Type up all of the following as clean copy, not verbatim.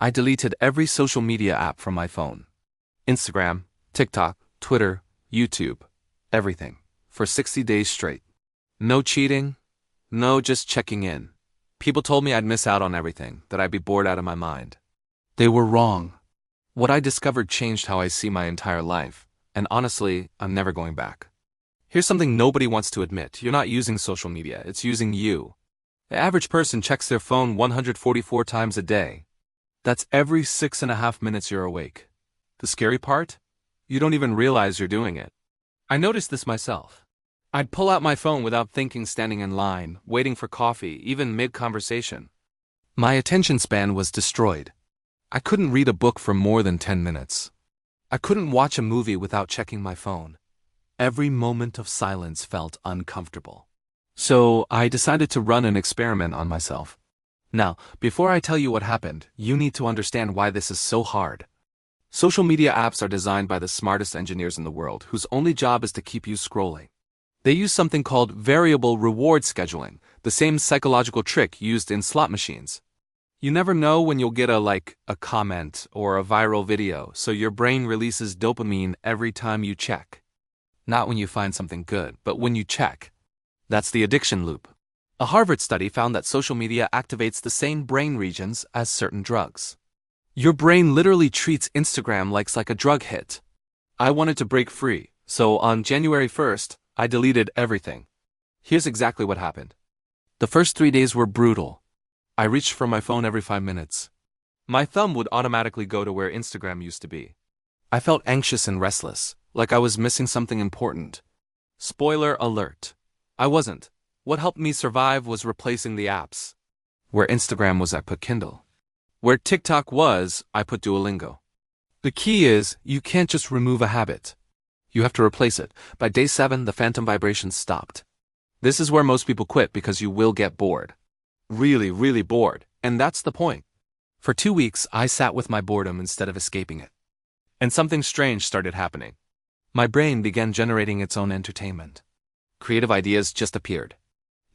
I deleted every social media app from my phone. Instagram, TikTok, Twitter, YouTube, everything. For 60 days straight. No cheating. No just checking in. People told me I'd miss out on everything, that I'd be bored out of my mind. They were wrong. What I discovered changed how I see my entire life, and honestly, I'm never going back. Here's something nobody wants to admit. You're not using social media, it's using you. The average person checks their phone 144 times a day. That's every 6.5 minutes you're awake. The scary part? You don't even realize you're doing it. I noticed this myself. I'd pull out my phone without thinking, standing in line, waiting for coffee, even mid-conversation. My attention span was destroyed. I couldn't read a book for more than 10 minutes. I couldn't watch a movie without checking my phone. Every moment of silence felt uncomfortable. So I decided to run an experiment on myself. Now, before I tell you what happened, you need to understand why this is so hard. Social media apps are designed by the smartest engineers in the world, whose only job is to keep you scrolling. They use something called variable reward scheduling, the same psychological trick used in slot machines. You never know when you'll get a like, a comment, or a viral video, so your brain releases dopamine every time you check. Not when you find something good, but when you check. That's the addiction loop. A Harvard study found that social media activates the same brain regions as certain drugs. Your brain literally treats Instagram like a drug hit. I wanted to break free, so on January 1st, I deleted everything. Here's exactly what happened. The first 3 days were brutal. I reached for my phone every 5 minutes. My thumb would automatically go to where Instagram used to be. I felt anxious and restless, like I was missing something important. Spoiler alert. I wasn't. What helped me survive was replacing the apps. Where Instagram was, I put Kindle. Where TikTok was, I put Duolingo. The key is, you can't just remove a habit. You have to replace it. By day 7, the phantom vibrations stopped. This is where most people quit because you will get bored. Really, really bored. And that's the point. For 2 weeks, I sat with my boredom instead of escaping it. And something strange started happening. My brain began generating its own entertainment. Creative ideas just appeared.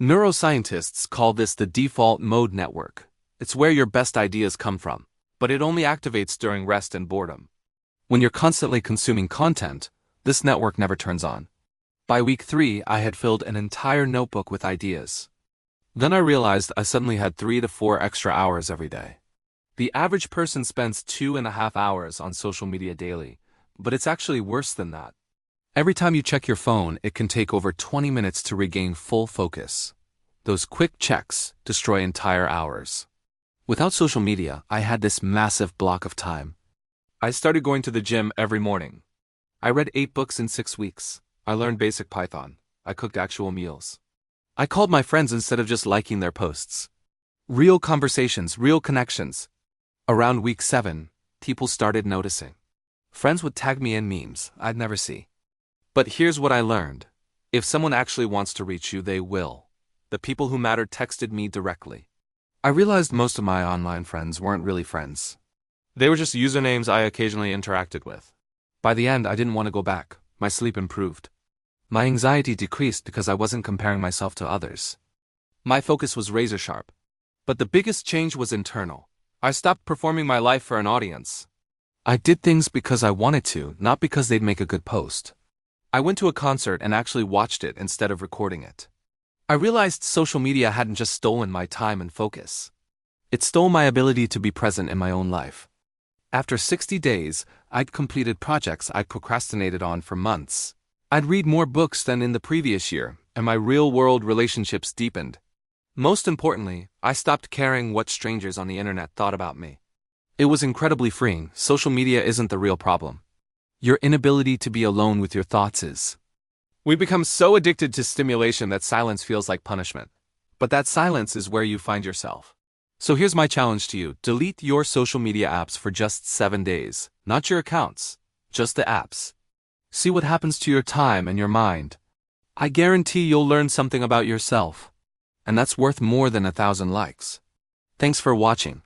Neuroscientists call this the default mode network. It's where your best ideas come from, but it only activates during rest and boredom. When you're constantly consuming content, this network never turns on. By week 3, I had filled an entire notebook with ideas. Then I realized I suddenly had 3 to 4 extra hours every day. The average person spends 2.5 hours on social media daily, but it's actually worse than that. Every time you check your phone, it can take over 20 minutes to regain full focus. Those quick checks destroy entire hours. Without social media, I had this massive block of time. I started going to the gym every morning. I read 8 books in 6 weeks. I learned basic Python. I cooked actual meals. I called my friends instead of just liking their posts. Real conversations, real connections. Around week 7, people started noticing. Friends would tag me in memes I'd never see. But here's what I learned. If someone actually wants to reach you, they will. The people who mattered texted me directly. I realized most of my online friends weren't really friends. They were just usernames I occasionally interacted with. By the end, I didn't want to go back. My sleep improved. My anxiety decreased because I wasn't comparing myself to others. My focus was razor sharp. But the biggest change was internal. I stopped performing my life for an audience. I did things because I wanted to, not because they'd make a good post. I went to a concert and actually watched it instead of recording it. I realized social media hadn't just stolen my time and focus. It stole my ability to be present in my own life. After 60 days, I'd completed projects I'd procrastinated on for months. I'd read more books than in the previous year, and my real-world relationships deepened. Most importantly, I stopped caring what strangers on the internet thought about me. It was incredibly freeing. Social media isn't the real problem. Your inability to be alone with your thoughts is. We become so addicted to stimulation that silence feels like punishment. But that silence is where you find yourself. So here's my challenge to you. Delete your social media apps for just 7 days. Not your accounts, just the apps. See what happens to your time and your mind. I guarantee you'll learn something about yourself. And that's worth more than 1,000 likes. Thanks for watching.